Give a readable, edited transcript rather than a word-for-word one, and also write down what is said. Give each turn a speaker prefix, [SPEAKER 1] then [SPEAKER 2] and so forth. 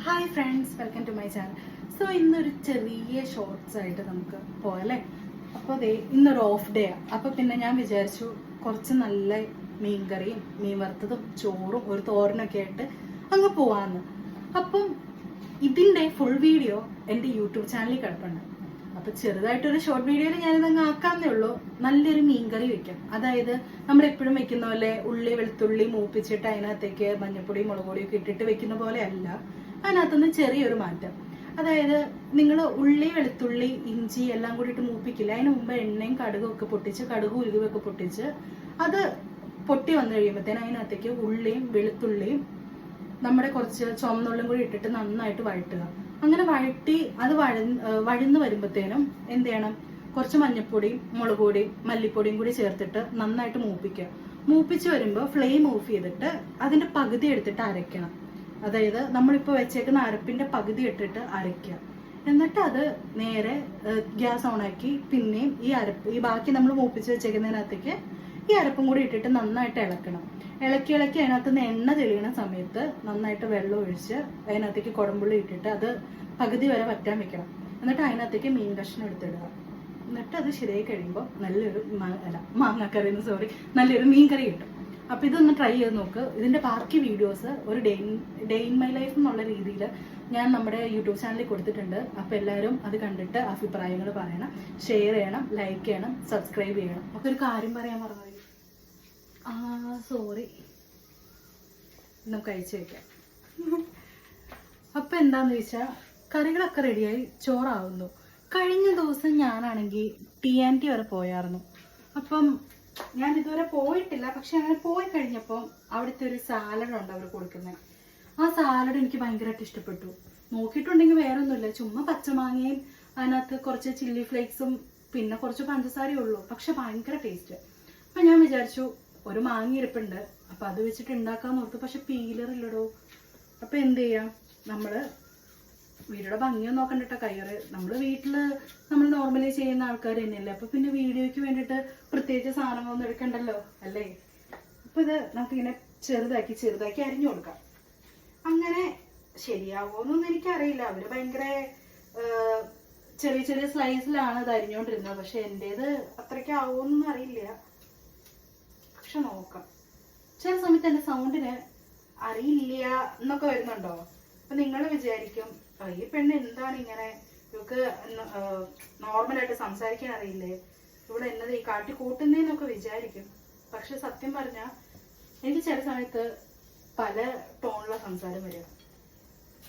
[SPEAKER 1] Hi friends, welcome to my channel. So ഇന്നൊരു ചെറിയ shorts ആയിട്ട് നമുക്ക് പോയല്ലേ. അപ്പോൾ അതെ, ഇന്നൊരു ഓഫ് ഡേ ആണ്. അപ്പോൾ പിന്നെ ഞാൻ വിചാരിച്ചു കുറച്ച് നല്ല മീൻ കറിയും മീൻ വറുത്തതും ചോറും ഒരു തോരനൊക്കെ ആയിട്ട് അങ്ങ് പോവാന്ന്. അപ്പം ഇതിൻ്റെ ഫുൾ വീഡിയോ എൻ്റെ യൂട്യൂബ് ചാനലിൽ കിടപ്പുണ്ട്. അപ്പോൾ ചെറുതായിട്ടൊരു ഷോർട്ട് വീഡിയോയിൽ ഞാനിതങ്ങ് ആക്കാന്നേ ഉള്ളൂ. നല്ലൊരു മീൻ കറി വെക്കാം. അതായത് നമ്മൾ എപ്പോഴും വെക്കുന്ന പോലെ ഉള്ളി വെളുത്തുള്ളി മൂപ്പിച്ചിട്ട് അതിനകത്തേക്ക് മഞ്ഞപ്പൊടി മുളക് പൊടിയൊക്കെ ഇട്ടിട്ട് വെക്കുന്ന പോലെ അല്ല. അതിനകത്തുനിന്ന് ചെറിയൊരു മാറ്റം. അതായത് നിങ്ങൾ ഉള്ളി വെളുത്തുള്ളി ഇഞ്ചി എല്ലാം കൂടിയിട്ട് മൂപ്പിക്കില്ല. അതിന് മുമ്പ് എണ്ണയും കടുകും ഒക്കെ പൊട്ടിച്ച് കടുകും ഉലുവൊക്കെ പൊട്ടിച്ച് അത് പൊട്ടി വന്നു കഴിയുമ്പോഴത്തേനും അതിനകത്തേക്ക് ഉള്ളിയും വെളുത്തുള്ളിയും നമ്മുടെ കുറച്ച് ചുവന്നുള്ളും കൂടി ഇട്ടിട്ട് നന്നായിട്ട് വഴട്ടുക. അങ്ങനെ വഴട്ടി അത് വഴന്ന് വരുമ്പോഴത്തേനും എന്ത് ചെയ്യണം, കുറച്ച് മഞ്ഞപ്പൊടിയും മുളക് പൊടിയും മല്ലിപ്പൊടിയും കൂടി ചേർത്തിട്ട് നന്നായിട്ട് മൂപ്പിക്കുക. മൂപ്പിച്ച് വരുമ്പോൾ ഫ്ലെയിം ഓഫ് ചെയ്തിട്ട് അതിന്റെ പകുതി എടുത്തിട്ട് അരയ്ക്കണം. അതായത് നമ്മളിപ്പോൾ വെച്ചേക്കുന്ന അരപ്പിന്റെ പകുതി ഇട്ടിട്ട് അരയ്ക്കുക. എന്നിട്ട് അത് നേരെ ഗ്യാസ് ഓണാക്കി പിന്നെയും ഈ ബാക്കി നമ്മൾ മൂപ്പിച്ച് വെച്ചേക്കുന്നതിനകത്തേക്ക് ഈ അരപ്പും കൂടി ഇട്ടിട്ട് നന്നായിട്ട് ഇളക്കണം. ഇളക്കി അതിനകത്ത് നിന്ന് എണ്ണ തെളിയണ സമയത്ത് നന്നായിട്ട് വെള്ളം ഒഴിച്ച് അതിനകത്തേക്ക് കുടമ്പുള്ളി ഇട്ടിട്ട് അത് പകുതി വരെ വറ്റാൻ വെക്കണം. എന്നിട്ട് അതിനകത്തേക്ക് മീൻ കഷ്ണം എടുത്തിടുക. എന്നിട്ട് അത് ശരിയായി കഴിയുമ്പോൾ നല്ലൊരു നല്ലൊരു മീൻ കറി കിട്ടും. അപ്പൊ ഇതൊന്ന് ട്രൈ ചെയ്ത് നോക്ക്. ഇതിന്റെ ബാക്കി വീഡിയോസ് ഒരു ഡേ ഇൻ മൈ ലൈഫ് എന്നുള്ള രീതിയിൽ ഞാൻ നമ്മുടെ യൂട്യൂബ് ചാനലിൽ കൊടുത്തിട്ടുണ്ട്. അപ്പൊ എല്ലാവരും അത് കണ്ടിട്ട് അഭിപ്രായങ്ങൾ പറയണം, ഷെയർ ചെയ്യണം, ലൈക്ക് ചെയ്യണം, സബ്സ്ക്രൈബ് ചെയ്യണം. അപ്പൊ ഒരു കാര്യം പറയാൻ മറന്നു, സോറി, നമുക്ക് അയച്ചു വെക്കാം. അപ്പൊ എന്താന്ന് വെച്ചാൽ കറികളൊക്കെ റെഡിയായി, ചോറാവുന്നു. കഴിഞ്ഞ ദിവസം ഞാനാണെങ്കിൽ TNT വരെ പോയായിരുന്നു. അപ്പം ഞാൻ ഇതുവരെ പോയിട്ടില്ല, പക്ഷെ അങ്ങനെ പോയി കഴിഞ്ഞപ്പോൾ അവിടുത്തെ ഒരു സാലഡ് ഉണ്ട് അവർ കൊടുക്കുന്നത്. ആ സാലഡ് എനിക്ക് ഭയങ്കരമായിട്ട് ഇഷ്ടപ്പെട്ടു. നോക്കിയിട്ടുണ്ടെങ്കിൽ വേറെ ഒന്നുമില്ല, ചുമ്മാ പച്ചമാങ്ങയും അതിനകത്ത് കുറച്ച് ചില്ലി ഫ്ലേക്സും പിന്നെ കുറച്ച് പഞ്ചസാരയും ഉള്ളൂ, പക്ഷെ ഭയങ്കര ടേസ്റ്റ്. അപ്പൊ ഞാൻ വിചാരിച്ചു ഒരു മാങ്ങ ഇരിപ്പുണ്ട്, അപ്പൊ അത് വെച്ചിട്ട് ഉണ്ടാക്കാന്ന് ഓർത്തു. പക്ഷെ പീലർ ഇല്ലടോ. അപ്പൊ എന്ത് ചെയ്യാം, നമ്മള് വീടിയുടെ ഭംഗിയൊന്നും നോക്കണ്ടിട്ട കയ്യറ്. നമ്മൾ നോർമലി ചെയ്യുന്ന ആൾക്കാർ തന്നെയല്ലേ. അപ്പൊ പിന്നെ വീഡിയോയ്ക്ക് വേണ്ടിയിട്ട് പ്രത്യേകിച്ച് സാധനങ്ങളൊന്നും എടുക്കണ്ടല്ലോ അല്ലേ. അപ്പൊ ഇത് നമുക്കിങ്ങനെ ചെറുതാക്കി അരിഞ്ഞു കൊടുക്കാം. അങ്ങനെ ശരിയാവോന്നൊന്നും എനിക്കറിയില്ല. അവര് ഭയങ്കര ചെറിയ സ്ലൈസിലാണ് ഇത് അരിഞ്ഞോണ്ടിരുന്നത്. പക്ഷെ എന്റേത് അത്രയ്ക്ക് ആവോന്നൊന്നും അറിയില്ല. പക്ഷെ നോക്കാം. ചില സമയത്ത് എന്റെ സൗണ്ടിന് അറിയില്ല എന്നൊക്കെ വരുന്നുണ്ടോ. അപ്പൊ നിങ്ങൾ വിചാരിക്കും ഈ പെണ്ണ് എന്താണ് ഇങ്ങനെ, ഇവക്ക് നോർമലായിട്ട് സംസാരിക്കാൻ അറിയില്ലേ, ഇവിടെ എന്നത് ഈ കാട്ടി കൂട്ടുന്നേന്നൊക്കെ വിചാരിക്കും. പക്ഷെ സത്യം പറഞ്ഞാൽ എനിക്ക് ചില സമയത്ത് പല ടോണിലുള്ള സംസാരം വരും.